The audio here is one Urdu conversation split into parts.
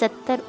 70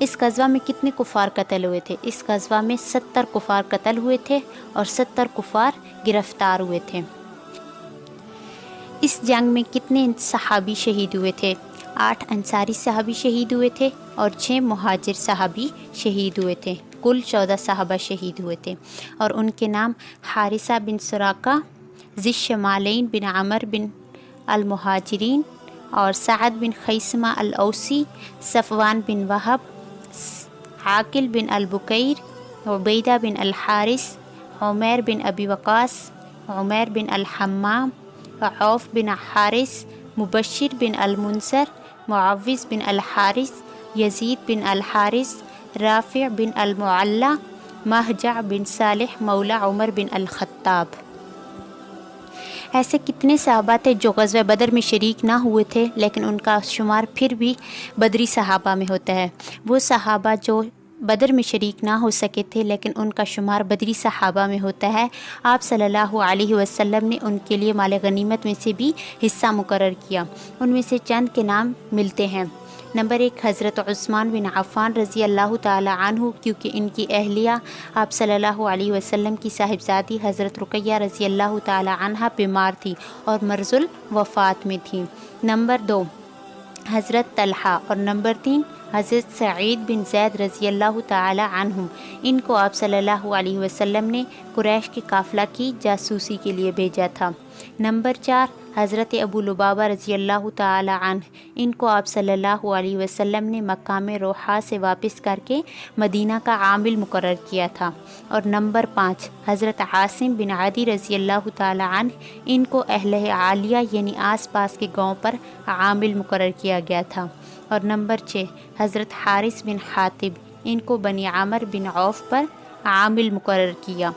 اس غزوہ میں کتنے کفار قتل ہوئے تھے؟ اس غزوہ میں 70 کفار قتل ہوئے تھے اور 70 کفار گرفتار ہوئے تھے۔ اس جنگ میں کتنے صحابی شہید ہوئے تھے؟ 8 انصاری صحابی شہید ہوئے تھے اور 6 مہاجر صحابی شہید ہوئے تھے۔ کل 14 صحابہ شہید ہوئے تھے اور ان کے نام حارثہ بن سراقہ، ذی الشمالین بن عمر بن المہاجرین اور سعد بن خیثمہ الاوسی، صفوان بن وہب، عاقل بن البکیر، عبیدہ بن الحارث، عمیر بن ابی وقاص، عمیر بن الحمام، عوف بن حارث، مبشر بن المنذر، معوذ بن الحارث، یزید بن الحارث، رافع بن المعلی، مہجع بن صالح مولا عمر بن الخطاب۔ ایسے کتنے صحابہ تھے جو غزوہ بدر میں شریک نہ ہوئے تھے لیکن ان کا شمار پھر بھی بدری صحابہ میں ہوتا ہے؟ وہ صحابہ جو بدر میں شریک نہ ہو سکے تھے لیکن ان کا شمار بدری صحابہ میں ہوتا ہے، آپ صلی اللہ علیہ وسلم نے ان کے لیے مال غنیمت میں سے بھی حصہ مقرر کیا۔ ان میں سے چند کے نام ملتے ہیں۔ نمبر 1، حضرت عثمان بن عفان رضی اللہ تعالی عنہ، کیونکہ ان کی اہلیہ آپ صلی اللہ علیہ وسلم کی صاحبزادی حضرت رقیہ رضی اللہ تعالی عنہ بیمار تھی اور مرض الوفات میں تھیں۔ نمبر 2، حضرت طلحہ اور نمبر 3، حضرت سعید بن زید رضی اللہ تعالی عنہم۔ ان کو آپ صلی اللہ علیہ وسلم نے قریش کے قافلہ کی جاسوسی کے لیے بھیجا تھا۔ نمبر 4، حضرت ابو لبابہ رضی اللہ تعالی عنہ۔ ان کو آپ صلی اللہ علیہ وسلم نے مقام روحا سے واپس کر کے مدینہ کا عامل مقرر کیا تھا۔ اور نمبر 5، حضرت عاصم بن عدی رضی اللہ تعالی عنہ۔ ان کو اہل عالیہ یعنی آس پاس کے گاؤں پر عامل مقرر کیا گیا تھا۔ اور نمبر 6، حضرت حارث بن حاتب۔ ان کو بنی عامر بن عوف پر عامل مقرر کیا۔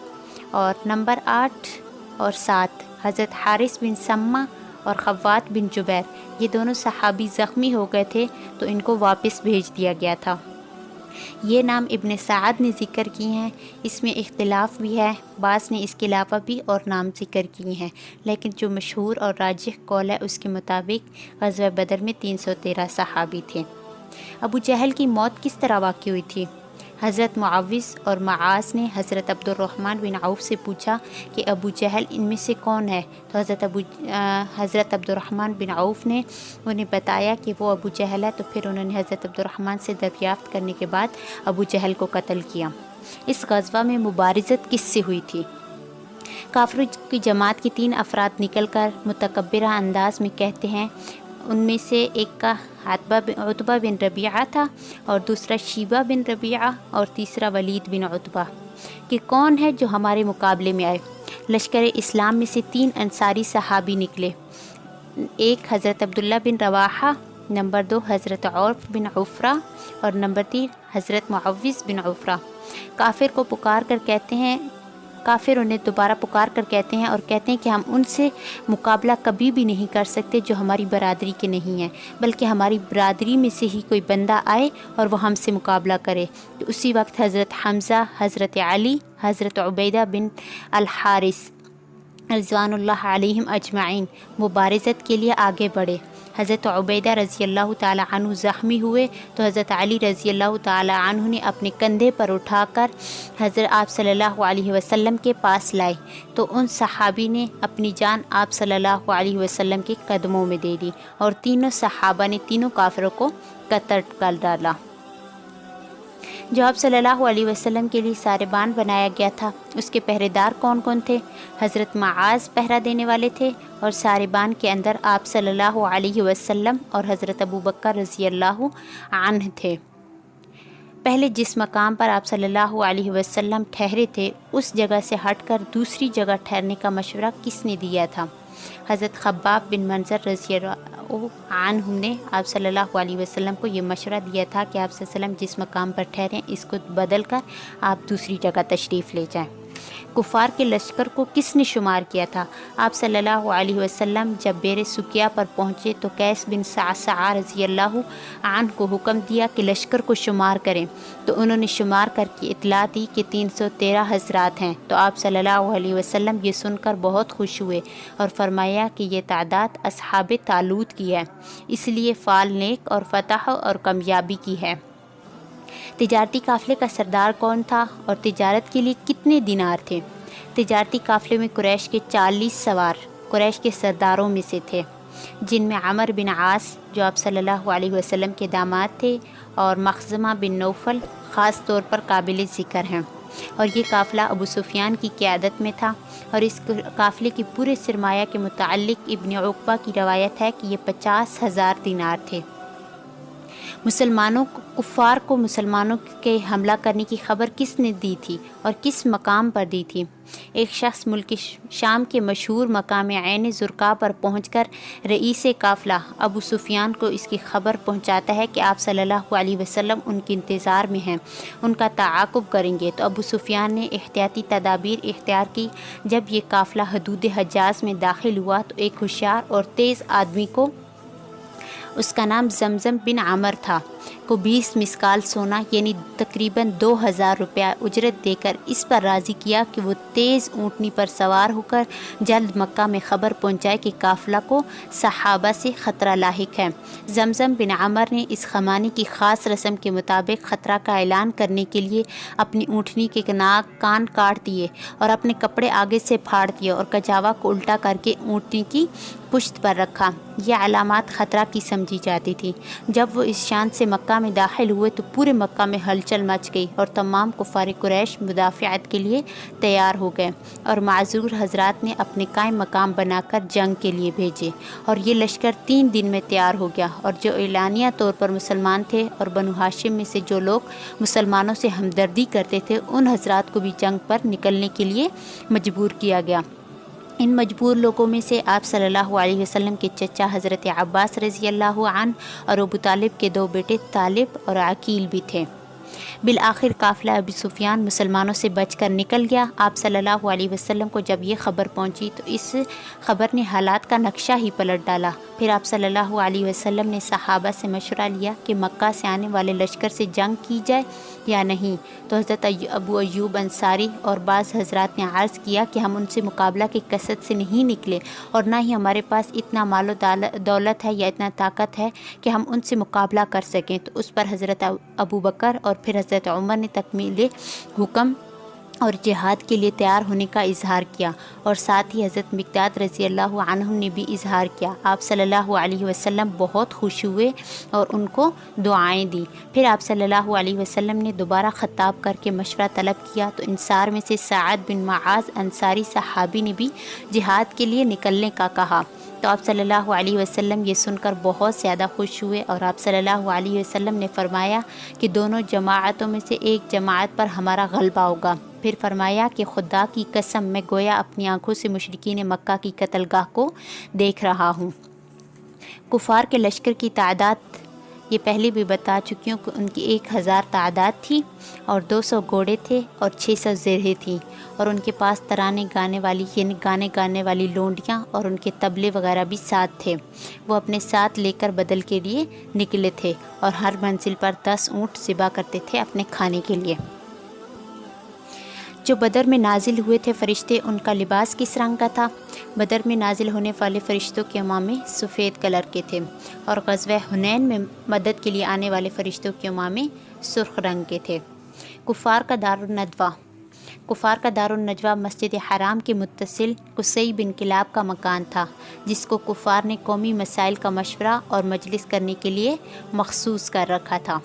اور نمبر 8 اور 7، حضرت حارث بن سمہ اور خوات بن جبیر۔ یہ دونوں صحابی زخمی ہو گئے تھے تو ان کو واپس بھیج دیا گیا تھا۔ یہ نام ابن سعد نے ذکر کی ہیں، اس میں اختلاف بھی ہے، بعض نے اس کے علاوہ بھی اور نام ذکر کیے ہیں، لیکن جو مشہور اور راجح قول ہے اس کے مطابق غزوہ بدر میں 313 صحابی تھے۔ ابو جہل کی موت کس طرح واقع ہوئی تھی؟ حضرت معوذ اور معاذ نے حضرت عبد الرحمن بن عوف سے پوچھا کہ ابو جہل ان میں سے کون ہے؟ تو حضرت عبد الرحمن بن عوف نے انہیں بتایا کہ وہ ابو جہل ہے، تو پھر انہوں نے حضرت عبد الرحمن سے دریافت کرنے کے بعد ابو جہل کو قتل کیا۔ اس غزوہ میں مبارزت کس سے ہوئی تھی؟ کافروں کی جماعت کے 3 افراد نکل کر متکبرہ انداز میں کہتے ہیں، ان میں سے ایک کا عتبہ بن ربیعہ تھا اور دوسرا شیبہ بن ربیعہ اور تیسرا ولید بن عتبہ، کہ کون ہے جو ہمارے مقابلے میں آئے؟ لشکر اسلام میں سے 3 انصاری صحابی نکلے، ایک حضرت عبداللہ بن رواحہ، نمبر 2 حضرت عوف بن عفرہ اور نمبر 3 حضرت معوذ بن عفرہ۔ کافر انہیں دوبارہ پکار کر کہتے ہیں اور کہتے ہیں کہ ہم ان سے مقابلہ کبھی بھی نہیں کر سکتے جو ہماری برادری کے نہیں ہیں، بلکہ ہماری برادری میں سے ہی کوئی بندہ آئے اور وہ ہم سے مقابلہ کرے۔ تو اسی وقت حضرت حمزہ، حضرت علی، حضرت عبیدہ بن الحارث رضوان اللہ علیہم اجمعین مبارزت کے لیے آگے بڑھے۔ حضرت عبیدہ رضی اللہ تعالی عنہ زخمی ہوئے تو حضرت علی رضی اللہ تعالی عنہ نے اپنے کندھے پر اٹھا کر حضرت آپ صلی اللہ علیہ وسلم کے پاس لائے، تو ان صحابی نے اپنی جان آپ صلی اللہ علیہ وسلم کے قدموں میں دے دی اور تینوں صحابہ نے تینوں کافروں کو قتل کر ڈالا۔ جو آپ صلی اللہ علیہ وسلم کے لیے ساربان بنایا گیا تھا، اس کے پہرے دار کون کون تھے؟ حضرت معاذ پہرہ دینے والے تھے اور ساربان کے اندر آپ صلی اللہ علیہ وسلم اور حضرت ابو بکر رضی اللہ عنہ تھے۔ پہلے جس مقام پر آپ صلی اللہ علیہ وسلم ٹھہرے تھے اس جگہ سے ہٹ کر دوسری جگہ ٹھہرنے کا مشورہ کس نے دیا تھا؟ حضرت خباب بن منظر رضی اللہ عنہ نے آپ صلی اللہ علیہ وسلم کو یہ مشورہ دیا تھا کہ آپ صلی اللہ علیہ وسلم جس مقام پر ٹھہریں اس کو بدل کر آپ دوسری جگہ تشریف لے جائیں۔ کفار کے لشکر کو کس نے شمار کیا تھا؟ آپ صلی اللہ علیہ وسلم جب بیر سکیہ پر پہنچے تو قیس بن صعصعہ رضی اللہ عنہ کو حکم دیا کہ لشکر کو شمار کریں، تو انہوں نے شمار کر کے اطلاع دی کہ 313 حضرات ہیں، تو آپ صلی اللہ علیہ وسلم یہ سن کر بہت خوش ہوئے اور فرمایا کہ یہ تعداد اصحاب طالوت کی ہے، اس لیے فال نیک اور فتح اور کامیابی کی ہے۔ تجارتی قافلے کا سردار کون تھا اور تجارت کے لیے کتنے دینار تھے؟ تجارتی قافلے میں قریش کے 40 سوار قریش کے سرداروں میں سے تھے، جن میں عمر بن عاص جو آپ صلی اللہ علیہ وسلم کے داماد تھے، اور مخزمہ بن نوفل خاص طور پر قابل ذکر ہیں، اور یہ قافلہ ابو سفیان کی قیادت میں تھا۔ اور اس قافلے کی پورے سرمایہ کے متعلق ابن عقبہ کی روایت ہے کہ یہ 50,000 دینار تھے۔ کفار کو مسلمانوں کے حملہ کرنے کی خبر کس نے دی تھی اور کس مقام پر دی تھی؟ ایک شخص ملک شام کے مشہور مقام عین زرقاء پر پہنچ کر رئیس قافلہ ابو سفیان کو اس کی خبر پہنچاتا ہے کہ آپ صلی اللہ علیہ وسلم ان کے انتظار میں ہیں، ان کا تعاقب کریں گے۔ تو ابو سفیان نے احتیاطی تدابیر اختیار کی۔ جب یہ قافلہ حدود حجاز میں داخل ہوا تو ایک ہوشیار اور تیز آدمی کو، اس کا نام زمزم بن عمر تھا، کو 20 مسکال سونا یعنی تقریباً 2,000 روپیہ اجرت دے کر اس پر راضی کیا کہ وہ تیز اونٹنی پر سوار ہو کر جلد مکہ میں خبر پہنچائے کہ قافلہ کو صحابہ سے خطرہ لاحق ہے۔ زمزم بن عمر نے اس خمانے کی خاص رسم کے مطابق خطرہ کا اعلان کرنے کے لیے اپنی اونٹنی کے کان کاٹ دیے اور اپنے کپڑے آگے سے پھاڑ دیے اور کجاوا کو الٹا کر کے اونٹنی کی پشت پر رکھا۔ یہ علامات خطرہ کی سمجھی جاتی تھی۔ جب وہ اس شان سے مکہ میں داخل ہوئے تو پورے مکہ میں ہلچل مچ گئی اور تمام کفار قریش مدافعت کے لیے تیار ہو گئے، اور معذور حضرات نے اپنے قائم مقام بنا کر جنگ کے لیے بھیجے، اور یہ لشکر 3 دن میں تیار ہو گیا۔ اور جو اعلانیہ طور پر مسلمان تھے اور بنو ہاشم میں سے جو لوگ مسلمانوں سے ہمدردی کرتے تھے، ان حضرات کو بھی جنگ پر نکلنے کے لیے مجبور کیا گیا۔ ان مجبور لوگوں میں سے آپ صلی اللہ علیہ وسلم کے چچا حضرت عباس رضی اللہ عنہ اور ابو طالب کے 2 بیٹے طالب اور عقیل بھی تھے۔ بالآخر قافلہ ابو سفیان مسلمانوں سے بچ کر نکل گیا۔ آپ صلی اللہ علیہ وسلم کو جب یہ خبر پہنچی تو اس خبر نے حالات کا نقشہ ہی پلٹ ڈالا۔ پھر آپ صلی اللہ علیہ وسلم نے صحابہ سے مشورہ لیا کہ مکہ سے آنے والے لشکر سے جنگ کی جائے یا نہیں۔ تو حضرت ابو ایوب انصاری اور بعض حضرات نے عرض کیا کہ ہم ان سے مقابلہ کی قصد سے نہیں نکلے، اور نہ ہی ہمارے پاس اتنا مال و دولت ہے یا اتنا طاقت ہے کہ ہم ان سے مقابلہ کر سکیں۔ تو اس پر حضرت ابو بکر اور پھر حضرت عمر نے تکمیل حکم اور جہاد کے لیے تیار ہونے کا اظہار کیا، اور ساتھ ہی حضرت مقداد رضی اللہ عنہ نے بھی اظہار کیا۔ آپ صلی اللہ علیہ وسلم بہت خوش ہوئے اور ان کو دعائیں دیں۔ پھر آپ صلی اللہ علیہ وسلم نے دوبارہ خطاب کر کے مشورہ طلب کیا تو انصار میں سے سعد بن معاذ انصاری صحابی نے بھی جہاد کے لیے نکلنے کا کہا۔ تو آپ صلی اللہ علیہ وسلم یہ سن کر بہت زیادہ خوش ہوئے، اور آپ صلی اللہ علیہ وسلم نے فرمایا کہ دونوں جماعتوں میں سے ایک جماعت پر ہمارا غلبہ ہوگا۔ پھر فرمایا کہ خدا کی قسم میں گویا اپنی آنکھوں سے مشرکین مکہ کی قتل گاہ کو دیکھ رہا ہوں۔ کفار کے لشکر کی تعداد یہ پہلے بھی بتا چکی ہوں کہ ان کی 1,000 تعداد تھی، اور 200 گھوڑے تھے اور 600 زرہیں تھیں، اور ان کے پاس ترانے گانے والی یعنی گانے گانے والی لونڈیاں اور ان کے طبلے وغیرہ بھی ساتھ تھے۔ وہ اپنے ساتھ لے کر بدل کے لیے نکلے تھے، اور ہر منزل پر 10 اونٹ ذبح کرتے تھے اپنے کھانے کے لیے۔ جو بدر میں نازل ہوئے تھے فرشتے، ان کا لباس کس رنگ کا تھا؟ بدر میں نازل ہونے والے فرشتوں کے امامے سفید کلر کے تھے، اور غزوہ حنین میں مدد کے لیے آنے والے فرشتوں کے امامے سرخ رنگ کے تھے۔ کفار کا دار النجوہ مسجد حرام کے متصل قصی بن کلاب کا مکان تھا، جس کو کفار نے قومی مسائل کا مشورہ اور مجلس کرنے کے لیے مخصوص کر رکھا تھا۔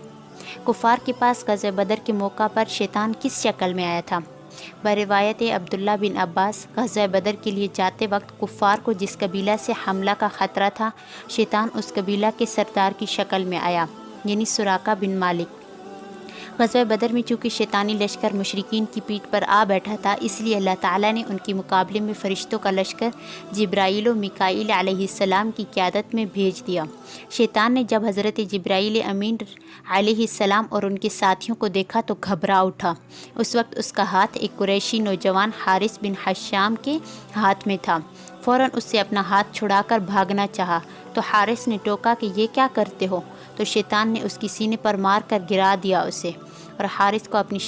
کفار کے پاس غزوہ بدر کے موقع پر شیطان کس شکل میں آیا تھا؟ بروایت عبداللہ بن عباس، غزوہ بدر کے لیے جاتے وقت کفار کو جس قبیلہ سے حملہ کا خطرہ تھا، شیطان اس قبیلہ کے سردار کی شکل میں آیا، یعنی سراقہ بن مالک۔ غزوہ بدر میں چونکہ شیطانی لشکر مشرکین کی پیٹھ پر آ بیٹھا تھا، اس لیے اللہ تعالیٰ نے ان کے مقابلے میں فرشتوں کا لشکر جبرائیل و میکائیل علیہ السلام کی قیادت میں بھیج دیا۔ شیطان نے جب حضرت جبرائیل امین علیہ السلام اور ان کے ساتھیوں کو دیکھا تو گھبرا اٹھا۔ اس وقت اس کا ہاتھ ایک قریشی نوجوان حارث بن حشام کے ہاتھ میں تھا۔ فوراً اس سے اپنا ہاتھ چھڑا کر بھاگنا چاہا تو حارث نے ٹوکا کہ یہ کیا کرتے ہو؟ تو شیطان نے اس کی سینے پر مار کر گرا دیا اسے، اور حارث کو اپنی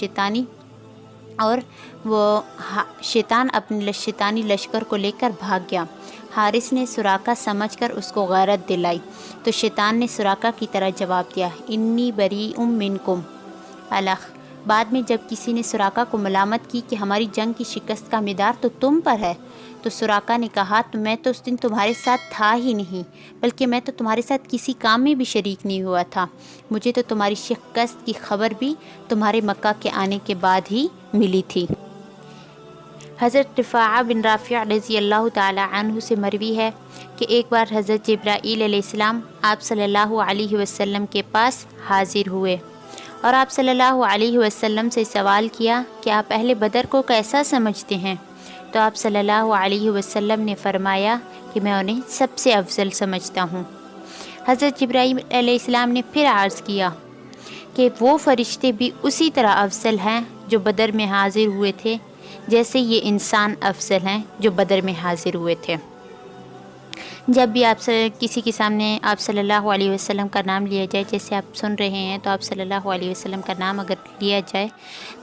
شیطان اپنے شیطانی لشکر کو لے کر بھاگ گیا۔ حارث نے سراقہ سمجھ کر اس کو غیرت دلائی، تو شیطان نے سراقہ کی طرح جواب دیا، انی بریء منکم، الخ۔ بعد میں جب کسی نے سراقہ کو ملامت کی کہ ہماری جنگ کی شکست کا مدار تو تم پر ہے، تو سراقہ نے کہا تو میں تو اس دن تمہارے ساتھ تھا ہی نہیں، بلکہ میں تو تمہارے ساتھ کسی کام میں بھی شریک نہیں ہوا تھا، مجھے تو تمہاری شکست کی خبر بھی تمہارے مکہ کے آنے کے بعد ہی ملی تھی۔ حضرت رفاعہ بن رافع رضی اللہ تعالی عنہ سے مروی ہے کہ ایک بار حضرت جبرائیل علیہ السلام آپ صلی اللہ علیہ وسلم کے پاس حاضر ہوئے اور آپ صلی اللہ علیہ وسلم سے سوال کیا کہ آپ اہل بدر کو کیسا سمجھتے ہیں؟ تو آپ صلی اللہ علیہ وسلم نے فرمایا کہ میں انہیں سب سے افضل سمجھتا ہوں۔ حضرت جبرائیل علیہ السلام نے پھر عرض کیا کہ وہ فرشتے بھی اسی طرح افضل ہیں جو بدر میں حاضر ہوئے تھے جیسے یہ انسان افضل ہیں جو بدر میں حاضر ہوئے تھے۔ جب بھی آپ کسی کے سامنے آپ صلی اللہ علیہ وسلم کا نام لیا جائے، جیسے آپ سن رہے ہیں، تو آپ صلی اللہ علیہ وسلم کا نام اگر لیا جائے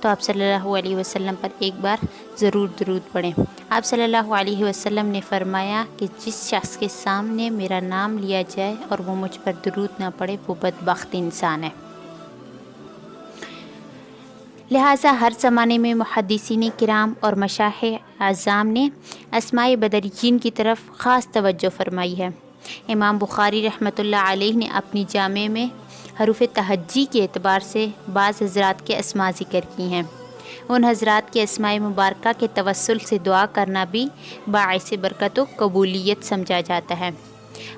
تو آپ صلی اللہ علیہ وسلم پر ایک بار ضرور درود پڑھیں۔ آپ صلی اللہ علیہ وسلم نے فرمایا کہ جس شخص کے سامنے میرا نام لیا جائے اور وہ مجھ پر درود نہ پڑھے وہ بدبخت انسان ہے۔ لہٰذا ہر زمانے میں محدثین کرام اور مشائخ اعظام نے اسماء بدریین کی طرف خاص توجہ فرمائی ہے۔ امام بخاری رحمۃ اللہ علیہ نے اپنی جامع میں حروف تہجی کے اعتبار سے بعض حضرات کے اسماء ذکر کی ہیں۔ ان حضرات کے اسماء مبارکہ کے توسل سے دعا کرنا بھی باعث برکت و قبولیت سمجھا جاتا ہے۔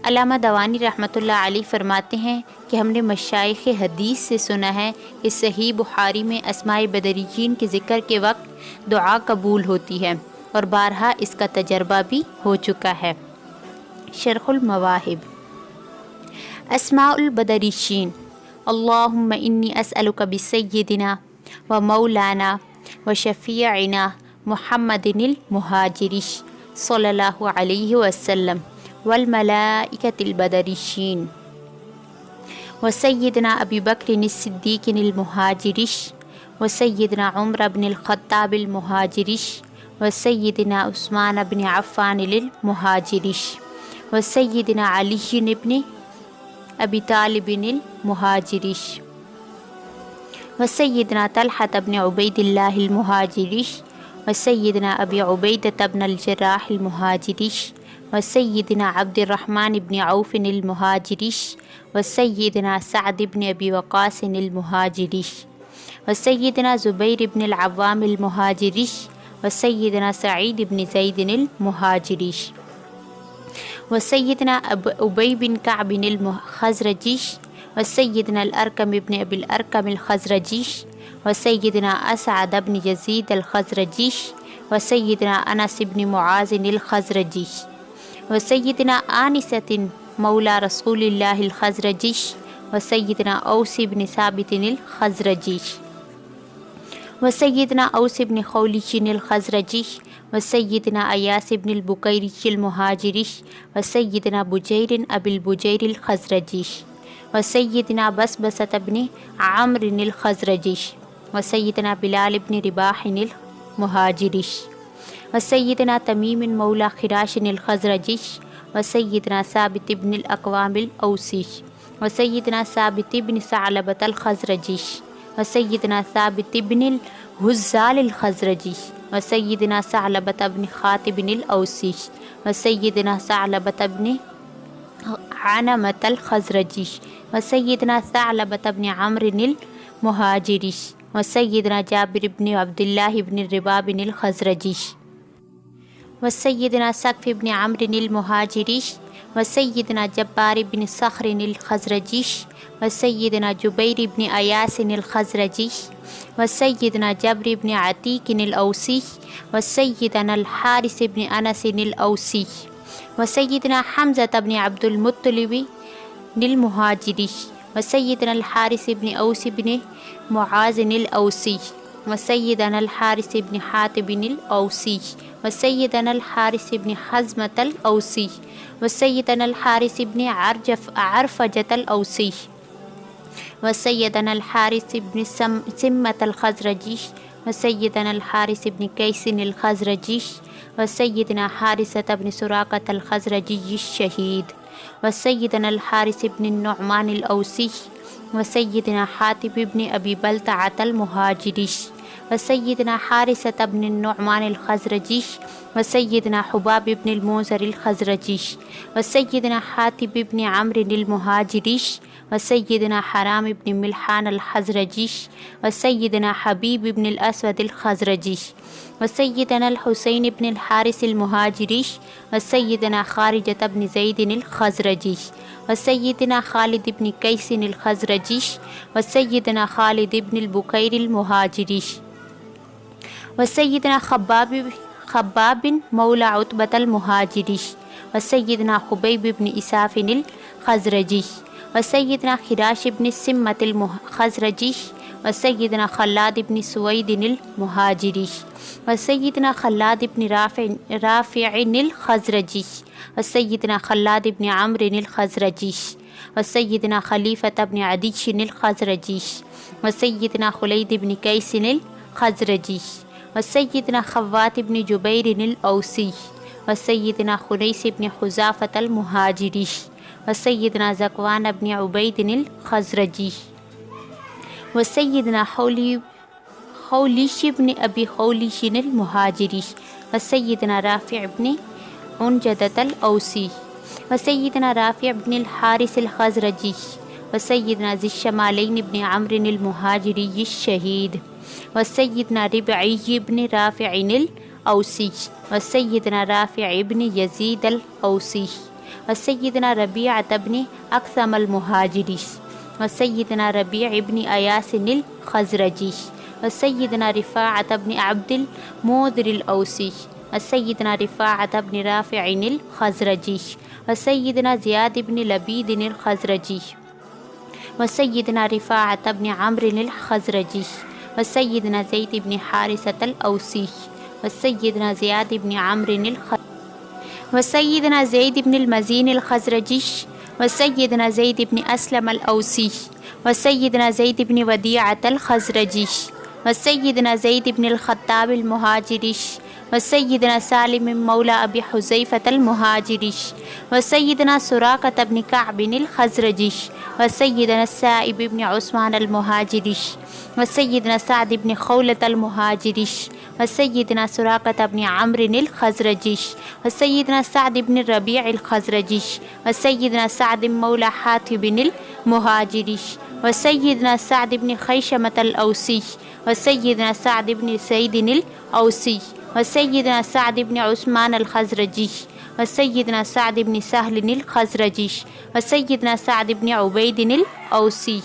علامہ دوانی رحمۃ اللہ علیہ فرماتے ہیں کہ ہم نے مشائخ حدیث سے سنا ہے کہ صحیح بخاری میں اسماء بدریین کے ذکر کے وقت دعا قبول ہوتی ہے اور بارہا اس کا تجربہ بھی ہو چکا ہے۔ شرح المواہب۔ اسماء البدریین: اللہم انی اسألک بسیدنا و مولانا و شفیعنا محمد المہاجر صلی اللہ علیہ وسلم والملائکۃ البدریین وسیدنا ابی بکر الصدیق المہاجر وسیدنا عمر بن الخطاب المہاجر وسیدنا عثمان بن عفان المہاجر وسیدنا علی بن ابی طالب المہاجر وسیدنا طلحة بن عبید اللہ المہاجر وسیدنا ابی عبیدۃ بن الجراح المہاجر وسیدنا عبد الرحمن بن عوف المہاجر وسیدنا سعد بن ابی وقاص المہاجر وسیدنا زبیر بن العوام المہاجر وسیدنا سعید بن زید المہاجر وسیدنا ابی بن کعب الخزرجی وسیدنا الارقم بن ابی الارقم الخزرجی وسیدنا اسعد بن یزید الخزرجی وسیدنا انس بن معاذ الخزرجی وسیدنا آنسۃ مولا رسول اللہ الخزرجی وسیدنا اوس بن ثابت الخزرجی وسیدنا اوس بن خولیج الخزرجی وسیدنا ایاس بن البکیری المہاجری وسیدنا بجیر ابی البجیر الخزرجی وسیدنا بسبسۃ بن عمرو الخزرجی وسیدنا بلال بن رباح المہاجری وسیدنا تمیم مولا خراش الخزرجی وسیدنا ثابت بن الاقوام الاوسی وسیدنا ثابت بن ثعلبۃ الخزرجی وسیدنا ثابت بن الحزال الخزرجی وسیدنا ثعلبۃ بن خاطب الاوسی وسیدنا ثعلبۃ بن عنمۃ الخزرجی وسیدنا ثعلبۃ بن عمرو المہاجری وسیدنا جابر بن عبداللہ بن الرباب الخزرجی وسیدنا ثقف بن عمرو المہاجری وسیدنا جبار بن صخر الخزرجی وسیدنا جبیر بن ایاس الخزرجی وسیدنا جبر بن عتیق الاوسی وسیدنا الحارث بن انس الاوسی وسیدنا حمزۃ بن عبد المطلب المہاجری وسیدنا الحارث بن اوس بن معاذ الاوسی وسیدنا الحارث بن حاتب الاوسی وسیدنا الحارث بن حزمۃ الاوسی وسیدنا الحارث بن عرفجۃ الاوسی وسیدنا الحارث بن سمۃ الخزرجی وسیدنا الحارث بن قیس الخزرجی وسیدنا حارثۃ بن سراقۃ الخزرجی الشہید وسیدنا الحارث بن النعمان الاوسی وسيدنا حاتب بن أبي بلتعة المهاجري وسيدنا حارثة بن النعمان الخزرجي وسيدنا حباب بن المنذر الخزرجي وسيدنا حاتب بن عمرو المهاجري وسيدنا حرام بن ملحان الخزرجي وسيدنا حبيب بن الأسود الخزرجي وسيدنا الحسين بن الحارث المهاجري وسيدنا خارجة بن زيد الخزرجي وسيدنا خالد بن قيس الخزرجي وسيدنا خالد بن البكير المهاجري وسيدنا خباب مولى عتبة المهاجري وسيدنا خبيب بن إساف الخزرجي وسيدنا خراش بن السمة الخزرجي وسيدنا خلاد بن سويد المهاجري وسيدنا خلاد بن رافع الخزرجي وسيدنا خلاد بن عمرو الخزرجي وسيدنا خليفة بن عدي الخزرجي وسيدنا خليد بن قيس الخزرجي وسيدنا خوات بن جبير الأوسي وسيدنا خنيس بن حذافة المهاجري وسيدنا زكوان بن عبيد الخزرجي وسيدنا خوليش بن أبي خوليش المهاجري وسيدنا رافع بن عنجدة الأوسي وسيدنا رافع بن الحارث الخزرجي وسيدنا ذي الشمالين بن عمرو المهاجري الشهيد وسيدنا ربعي بن رافع الأوسي وسيدنا رافع بن يزيد الأوسي وسيدنا ربيعة بن أكثم المهاجري وسيدنا ربيع بن أياس الخزرجي وسيدنا رفاعة بن عبد المنذر الأوسي وسيدنا رفاعة بن رافع الخزرجي وسيدنا زياد بن لبيد الخزرجي وسيدنا رفاعة بن عمرو الخزرجي وسيدنا زيد بن حارثة الأوسي وسيدنا زياد بن عمرو وسيدنا زيد بن المزين الخزرجي وسيدنا زيد بن أسلم الأوسي وسيدنا زيد بن وديعة الخزرجي وسيدنا زيد بن الخطاب المهاجري وسيدنا سالم مولى أبي حذيفة المهاجري وسيدنا سراقة بن كعب الخزرجي وسيدنا السائب بن عثمان المهاجري وسيدنا سعد بن خولة المهاجري وسيدنا سراقة بن عمرو الخزرجي وسيدنا سعد بن الربيع الخزرجي وسيدنا سعد مولى حاتب المهاجري وسيدنا سعد بن خيشمة الأوسي وسيدنا سعد بن سيد الأوسي وسيدنا سعد بن عثمان الخزرجي وسيدنا سعد بن سهل الخزرجي وسيدنا سعد بن عبيد الأوسي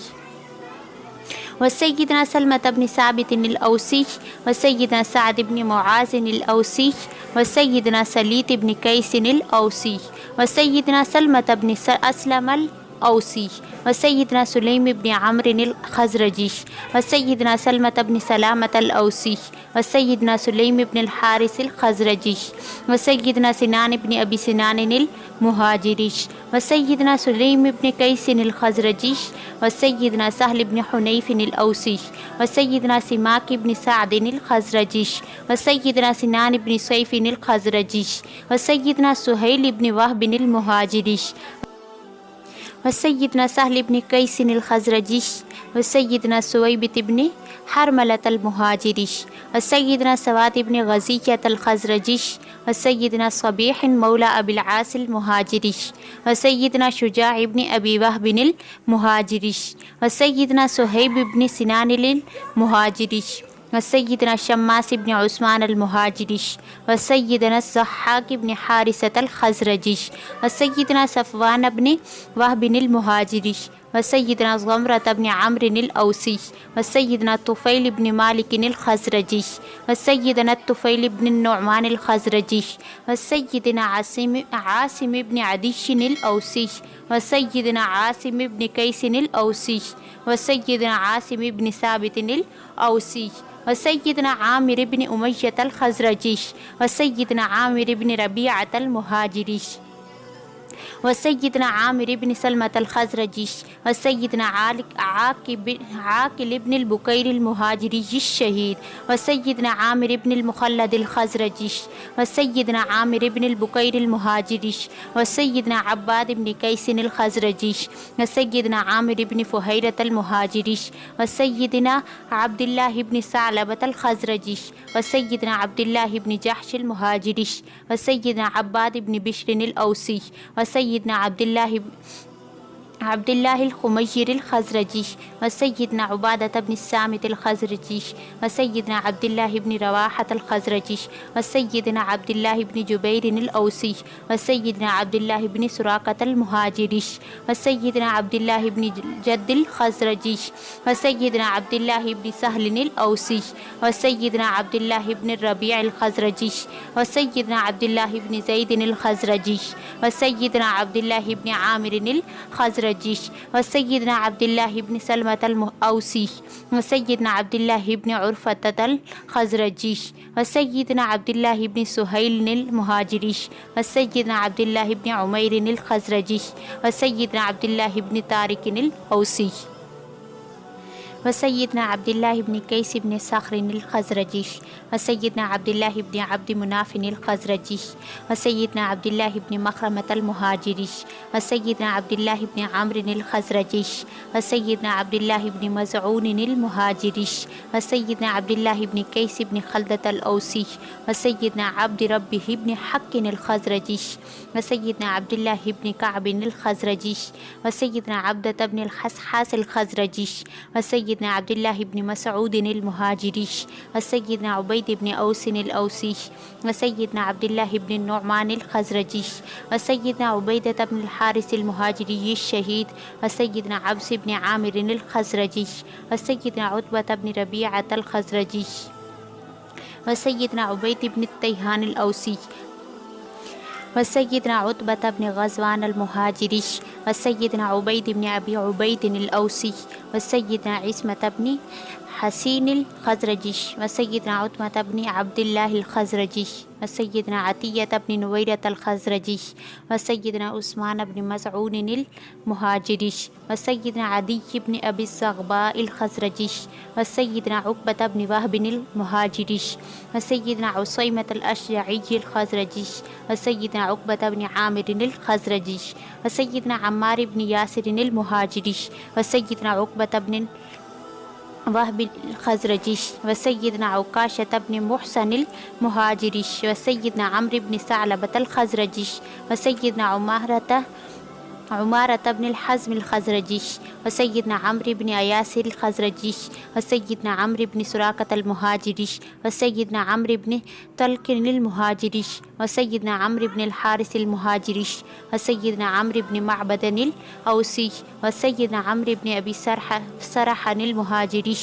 وسيدنا سلمة بن ثابت الأوسي وسيدنا سعد بن معاذ الأوسي وسيدنا سليت بن قيس الأوسي وسيدنا سلمة بن أسلم الأوسي وسيدنا سليم بن عمرو الخزرجي وسيدنا سلمة بن سلامة الأوسي وسيدنا سليم بن الحارث الخزرجي وسيدنا سنان بن أبي سنان المهاجري وسيدنا سليم بن قيس الخزرجي وسيدنا سهل بن حنيف الأوسي وسيدنا سماك بن سعد الخزرجي وسيدنا سنان بن سيف الخزرجي وسيدنا سهيل بن وهب المهاجري وسيدنا سهل بن قيس الخزرجي وسيدنا سويبة بن حرملة المهاجري وسيدنا سواد بن غزية الخزرجي وسيدنا صبيح مولى أبي العاص المهاجري وسيدنا شجاع بن أبي وهب المهاجري وسيدنا سهيب بن سنان المهاجري وسيدنا شماس بن عثمان المهاجري وسيدنا الضحاك بن حارثة الخزرجي وسيدنا صفوان بن وهب المهاجري وسيدنا غمرة بن عمرو الأوسي وسيدنا طفيل بن مالك الخزرجي وسيدنا الطفيل بن النعمان الخزرجي وسيدنا عاصم بن عدي الأوسي وسيدنا عاصم بن قيس الأوسي وسيدنا عاصم بن ثابت الأوسي وسيدنا عامر بن أمية الخزرجي وسيدنا عامر بن ربيعة المهاجري وسيدنا عامر بن سلمة الخزرجي وسيدنا عاقل بن البكير المهاجري الشهيد وسيدنا عامر بن المخلد الخزرجي وسيدنا عامر بن البكير المهاجري وسيدنا عباد بن قيس الخزرجي وسيدنا عامر بن فهيرة المهاجري وسيدنا عبد الله بن ثعلبة الخزرجي وسيدنا عبد الله بن جحش المهاجري وسيدنا عباد بن بشر الأوسي وسيدنا عبد الله الخمير الخزرجي وسيدنا عبادة بن الصامت الخزرجي وسيدنا عبد الله بن رواحة الخزرجي وسيدنا عبد الله بن جبير الأوسي وسيدنا عبد الله بن سراقة المهاجري وسيدنا عبد الله بن جد الخزرجي وسيدنا عبد الله بن سهل الأوسي وسيدنا عبد الله بن الربيع الخزرجي وسيدنا عبد الله بن زيد الخزرجي وسيدنا عبد الله بن عامر الخزرجي وسيدنا عبد الله بن سلمة الأوسي وسيدنا عبد الله بن عرفة الخزرجي وسيدنا عبد الله بن سهيل المهاجري وسيدنا عبد الله بن عمير الخزرجي وسيدنا عبد الله بن طارق الأوسي وسيدنا عبد الله بن قيس بن صخر الخزرجي وسيدنا عبد الله بن عبد مناف الخزرجي وسيدنا عبد الله بن مخرمة المهاجري وسيدنا عبد الله بن عمرو الخزرجي وسيدنا عبد الله بن مزعون المهاجري وسيدنا عبد الله بن قيس بن خلدة الأوسي وسيدنا عبد ربه بن حق الخزرجي وسيدنا عبد الله بن كعب الخزرجي وسيدنا عبدة بن الحسحاس الخزرجي وسيدنا عبد الله بن مسعود المهاجري وسيدنا عبيد بن أوس الأوسي وسيدنا عبد الله بن النعمان الخزرجي وسيدنا عبيدة بن الحارث المهاجري الشهيد وسيدنا عبس بن عامر الخزرجي وسيدنا عتبة بن ربيعة الخزرجي وسيدنا عبيد بن التيهان الأوسي وسيدنا عتبة بن غزوان المهاجري وسيدنا عبيد بن أبي عبيد الأوسي وسيدنا عصمة بن حسين الخزرجي وسيدنا عتبة بن عبد الله الخزرجي وسيدنا عتية بن نويرة الخزرجي وسيدنا عثمان بن مسعود المهاجري وسيدنا عدي بن أبي الصغباء الخزرجي وسيدنا عقبة بن وهب المهاجري وسيدنا عصيمة الأشجعي الخزرجي وسيدنا عقبة بن عامر الخزرجي وسيدنا عمار بن ياسر المهاجري وسيدنا عقبة بن وهب الخزرجي وسيدنا عكاشة بن محسن المهاجري وسيدنا عمرو بن ثعلبة الخزرجي وسيدنا عمارة بن الحزم الخزرجي وسيدنا عمرو بن أياس الخزرجي وسيدنا عمرو بن سراقة المهاجري وسيدنا عمرو بن طلق المهاجري وسيدنا عمرو بن الحارث المهاجري وسيدنا عمرو بن معبد الأوسي وسيدنا عمرو بن أبي سرح المهاجري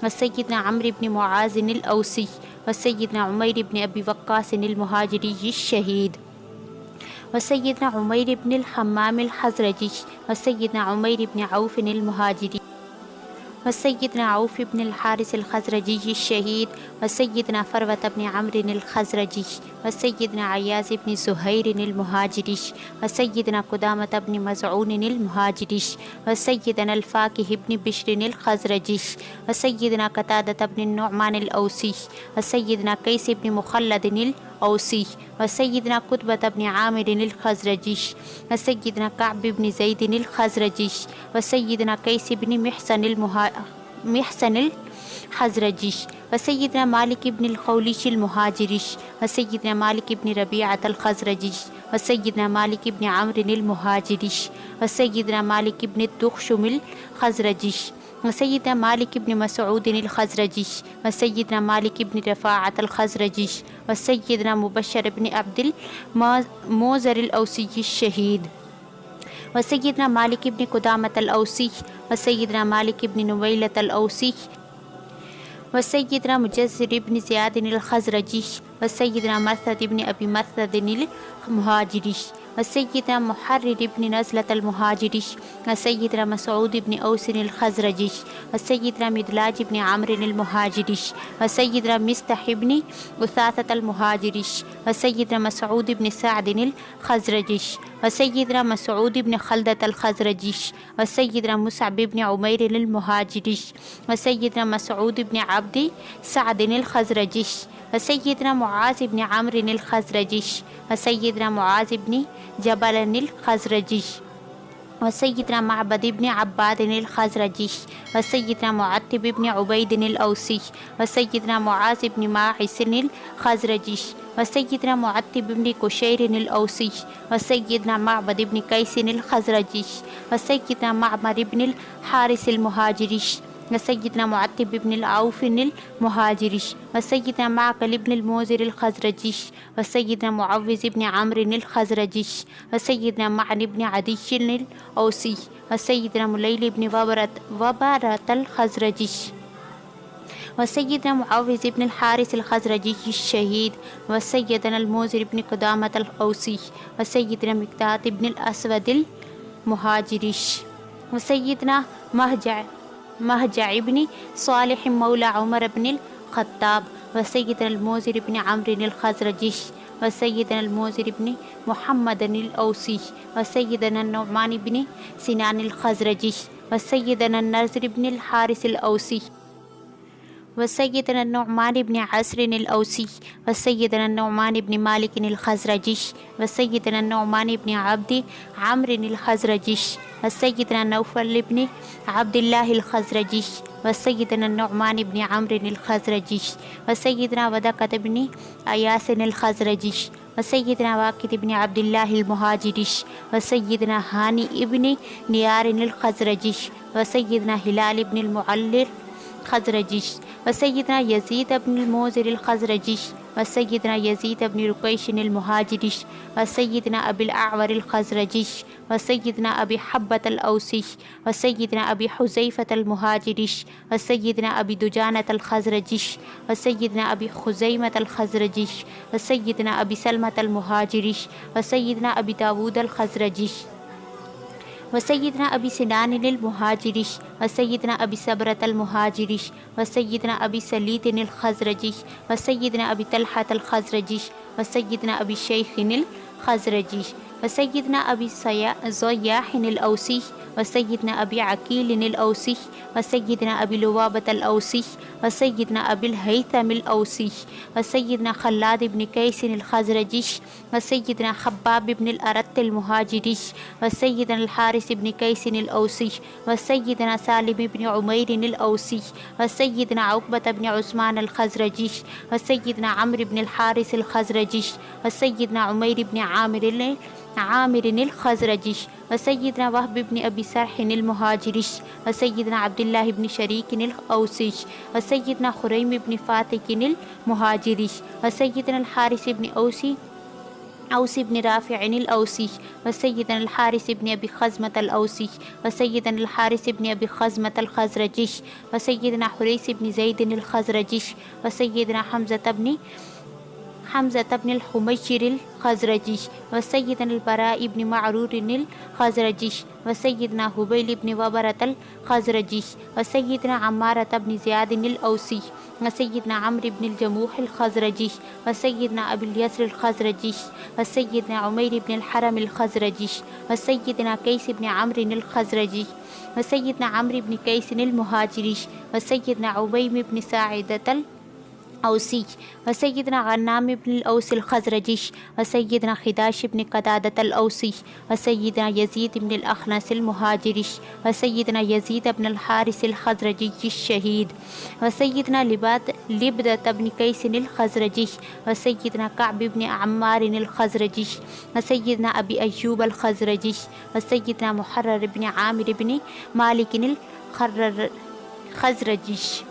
وسيدنا عمرو بن معاذ الأوسي وسيدنا عمير بن أبي وقاص المهاجري الشهيد وسيدنا عمير بن الحمام الخزرجي وسيدنا عمير بن عوف المهاجري وسيدنا عوف بن الحارث الخزرجي الشهيد وسيدنا فروة بن عمرو الخزرجي وسيدنا عياز بن زهير المهاجري وسيدنا قدامة بن مزعون المهاجري وسيدنا الفاكه بن بشر الخزرجي وسيدنا قتادة بن النعمان الأوسي وسيدنا قيس بن مخلد الأوسي وسيدنا قتبة بن عامر الخزرجي وسيدنا كعب بن زيد الخزرجي وسيدنا قيس بن محسن الخزرجي وسيدنا مالك بن الخوليش المهاجري وسيدنا مالك بن ربيعة الخزرجي وسيدنا مالك بن عمرو المهاجري وسيدنا مالك بن الدخشم الخزرجي وسيدنا مالك بن مسعود الخزرجي وسيدنا مالك بن رفاعة الخزرجي وسيدنا مبشر بن عبد الموزر الأوسي الشهيد وسيدنا مالك بن قدامة الأوسي وسيدنا مالك بن نويلة الأوسي وسيدنا مجزر بن زياد الخزرجي وسيدنا مرثد بن أبي مرثد المهاجري وسيدنا محرر بن نزلة المهاجري وسيدنا مسعود بن أوس الخزرجي وسيدنا مدلاج بن عمرو المهاجري وسيدنا مستح بن أثاثة المهاجري وسيدنا مسعود بن سعد الخزرجي وسيدنا مسعود بن خلدة الخزرجي وسيدنا مصعب بن عمير المهاجري وسيدنا مسعود بن عبد سعد الخزرجي وسيدنا معاذ بن عمرو الخزرجي وسيدنا معاذ بن جبل الخزرجي وسيدنا معبد بن عباد الخزرجي وسيدنا معتب بن عبيد الأوسي وسيدنا معاذ بن ماعز الخزرجي وسيدنا معتب بن كشير الأوسي وسيدنا معبد بن قيس الخزرجي وسيدنا معمر بن الحارث المهاجري وسيدنا معتب بن العوف المهاجري وسيدنا معقل بن الموزر الخزرجي وسيدنا معوذ بن عمرو الخزرجي وسيدنا معن بن عدي الأوسي وسيدنا مليل بن وبرة الخزرجي وسيدنا معوذ بن الحارث الخزرجي الشهيد وسيدنا الموزر بن قدامة الأوسي وسيدنا مقداد بن الأسود المهاجري وسيدنا مهجع بن صالح مولى عمر بن الخطاب وسيدنا الموزر بن عمرو الخزرجي وسيدنا الموزر بن محمد الأوسي وسيدنا النعمان بن سنان الخزرجي وسيدنا النذر بن الحارث الأوسي وسيدنا النعمان بن عسر الأوسي وسيدنا النعمان بن مالك الخزرجي وسيدنا النعمان بن عبد عمرو الخزرجي وسيدنا نوفل بن عبد الله الخزرجي وسيدنا النعمان بن عمرو الخزرجي وسيدنا ودقة بن أياس الخزرجي وسيدنا واقد بن عبد الله المهاجري وسيدنا هاني بن نيار الخزرجي وسيدنا هلال بن المعلر الخزرجي وسيدنا يزيد بن الموزر الخزرجي وسيدنا يزيد بن رقيش المهاجري وسيدنا أبي الأعور الخزرجي وسيدنا أبي حبة الأوسي وسيدنا أبي حذيفة المهاجري وسيدنا أبي دجانة الخزرجي وسيدنا أبي خزيمة الخزرجي وسيدنا أبي سلمة المهاجري وسيدنا أبي داود الخزرجي وسيدنا أبي سنان المهاجري وسيدنا أبي سبرة المهاجري وسيدنا أبي سليط الخزرجي وسيدنا أبي طلحة الخزرجي وسيدنا أبي شيخ الخزرجي وسيدنا أبي زياح الأوسي وسيدنا أبي عقيل الأوسي وسيدنا أبي لبابة الأوسي وسيدنا أبي الهيثم الأوسي وسيدنا خلاد بن قيس الخزرجي وسيدنا خباب بن الأرت المهاجري وسيدنا الحارث بن قيس الأوسي وسيدنا سالم بن عمير الأوسي وسيدنا عقبة بن عثمان الخزرجي وسيدنا عمرو بن الحارث الخزرجي وسيدنا عمير بن عامر الخزرجي وسيدنا وهب بن أبي سرح المهاجري وسيدنا عبد الله بن شريك الأوسي وسيدنا خريم بن فاتك المهاجري وسيدنا الحارث بن أوس بن رافع الأوسي وسيدنا الحارث بن أبي خزمة الأوسي وسيدنا الحارث بن أبي خزمة الخزرجي وسيدنا حريث بن زيد الخزرجي وسيدنا حمزة بن الحمير الخزرجي وسيدنا البراء بن معرور الخزرجي وسيدنا هبيل بن وبرة الخزرجي وسيدنا عمارة بن زياد الأوسي وسيدنا عمرو بن الجموح الخزرجي وسيدنا أبي اليسر الخزرجي وسيدنا عمير بن الحرم الخزرجي وسيدنا قيس بن عمرو الخزرجي وسيدنا عمرو بن قيس المهاجري وسيدنا عبيم بن ساعدة الأوسي وسيدنا غنام بن الأوس الخزرجي وسيدنا خداش بن قتادة الأوسي وسيدنا يزيد بن الأخنس المهاجري وسيدنا يزيد بن الحارث الخزرجي الشهيد وسيدنا لبدة بن قيس الخزرجي وسيدنا كعب بن عمار الخزرجي وسيدنا أبي أيوب الخزرجي وسيدنا محرر بن عامر بن مالك الخزرجي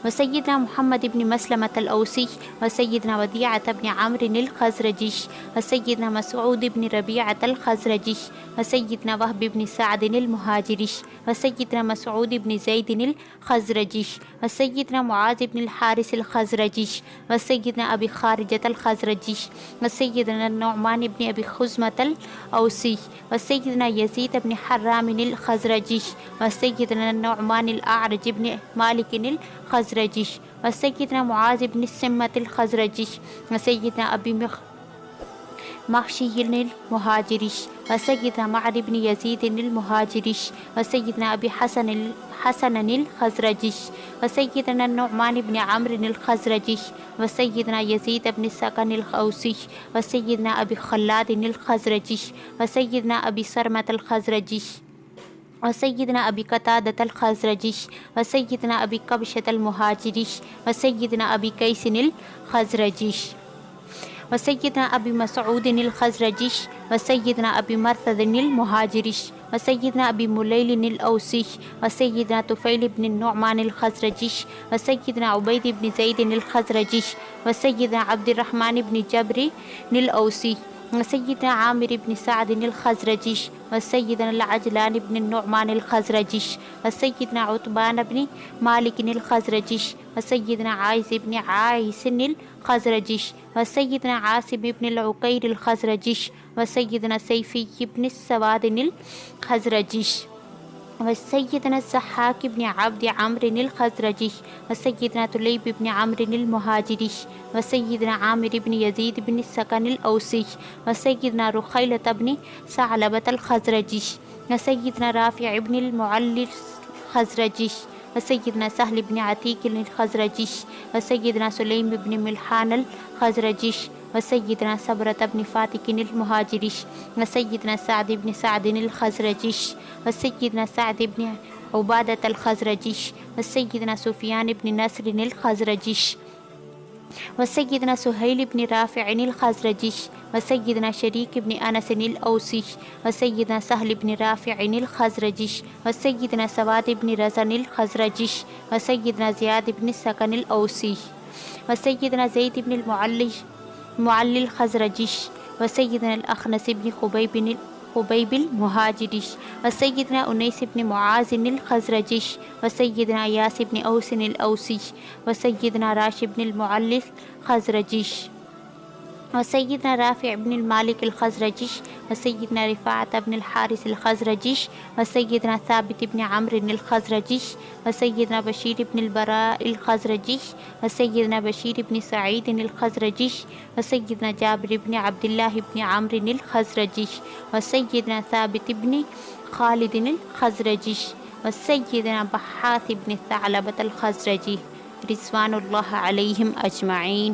وسيدنا محمد بن مسلمة الأوسي وسيدنا وديعة بن عمرو الخزرجي وسيدنا مسعود بن ربيعة الخزرجي وسيدنا وهب بن سعد المهاجري وسيدنا مسعود بن زيد الخزرجي وسيدنا معاذ بن الحارث الخزرجي وسيدنا أبي خارجة الخزرجي وسيدنا النعمان بن أبي خزمة الأوسي وسيدنا يزيد بن حرام الخزرجي وسيدنا النعمان الأعرج بن مالك الخزرجي وسيدنا معاذ بن السمة الخزرجي وسيدنا أبي مخشي المهاجري وسيدنا معر بن يزيد المهاجري وسيدنا أبي حسن الخزرجي وسيدنا النعمان بن عمرو الخزرجي وسيدنا يزيد بن سكن الأوسي وسيدنا أبي خلاد الخزرجي وسيدنا أبي سرمة الخزرجي وسيدنا أبي قتادة الخزرجي وسيدنا أبي كبشة المهاجري وسيدنا أبي كيس الخزرجي وسيدنا أبي مسعود الخزرجي وسيدنا أبي مرثد المهاجري وسيدنا أبي مليل الأوسي وسيدنا طفيل بن النعمان الخزرجي وسيدنا عبيد بن زيد الخزرجي وسيدنا عبد الرحمن بن جبر الأوسي وسيدنا عامر بن سعد الخزرجي وسيدنا العجلان بن النعمان الخزرجي وسيدنا عتبان بن مالك الخزرجي وسيدنا عايز بن عايس الخزرجي وسيدنا عاصم بن العقير الخزرجي وسيدنا سيفي بن السواد الخزرجي وسيدنا الزحاك بن عبد عمرو الخزرجي وسيدنا تليب بن عمرو المهاجري وسيدنا عامر بن يزيد بن السكن الأوسي وسيدنا رخيلة بن ثعلبة الخزرجي وسيدنا رافع بن المعلي الخزرجي وسيدنا سهل بن عتيق الخزرجي وسيدنا سليم بن ملحان الخزرجي وسيدنا سبرة بن فاتك المهاجري وسيدنا سعد بن سعد الخزرجي وسيدنا سعد بن عبادة الخزرجي وسيدنا سفيان بن نصر الخزرجي وسيدنا سهيل بن رافع الخزرجي وسيدنا شريك بن أنس الأوسي وسيدنا سهل بن رافع الخزرجي وسيدنا سواد بن رزن الخزرجي وسيدنا زياد بن السكن الأوسي وسيدنا زيد بن المعلي الخزرجي وسيدنا الأخنس بن خبيب المهاجري وسيدنا أنيس بن معاذ الخزرجي وسيدنا ياس بن أوس الأوسي وسيدنا راشد بن المعلي الخزرجي وسيدنا رافع بن المالك الخزرجي وسيدنا رفاعة بن الحارث الخزرجي وسيدنا ثابت بن عمرو الخزرجي وسيدنا بشير بن البراء الخزرجي وسيدنا بشير بن سعيد الخزرجي وسيدنا جابر بن عبد الله بن عمرو الخزرجي وسيدنا ثابت بن خالد الخزرجي وسيدنا بحاث بن ثعلبة الخزرجي رضوان اللہ علیہم اجمعین۔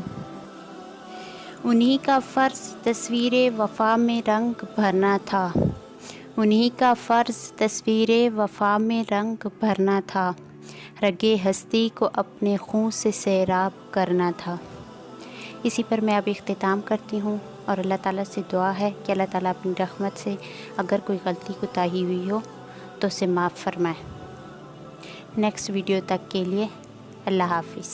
انہی کا فرض تصویر وفا میں رنگ بھرنا تھا، انہی کا فرض تصویر وفا میں رنگ بھرنا تھا، رگے ہستی کو اپنے خون سے سیراب کرنا تھا۔ اسی پر میں اب اختتام کرتی ہوں اور اللہ تعالیٰ سے دعا ہے کہ اللہ تعالیٰ اپنی رحمت سے اگر کوئی غلطی کوتاہی ہوئی ہو تو اسے معاف فرمائے۔ نیکسٹ ویڈیو تک کے لیے اللہ حافظ۔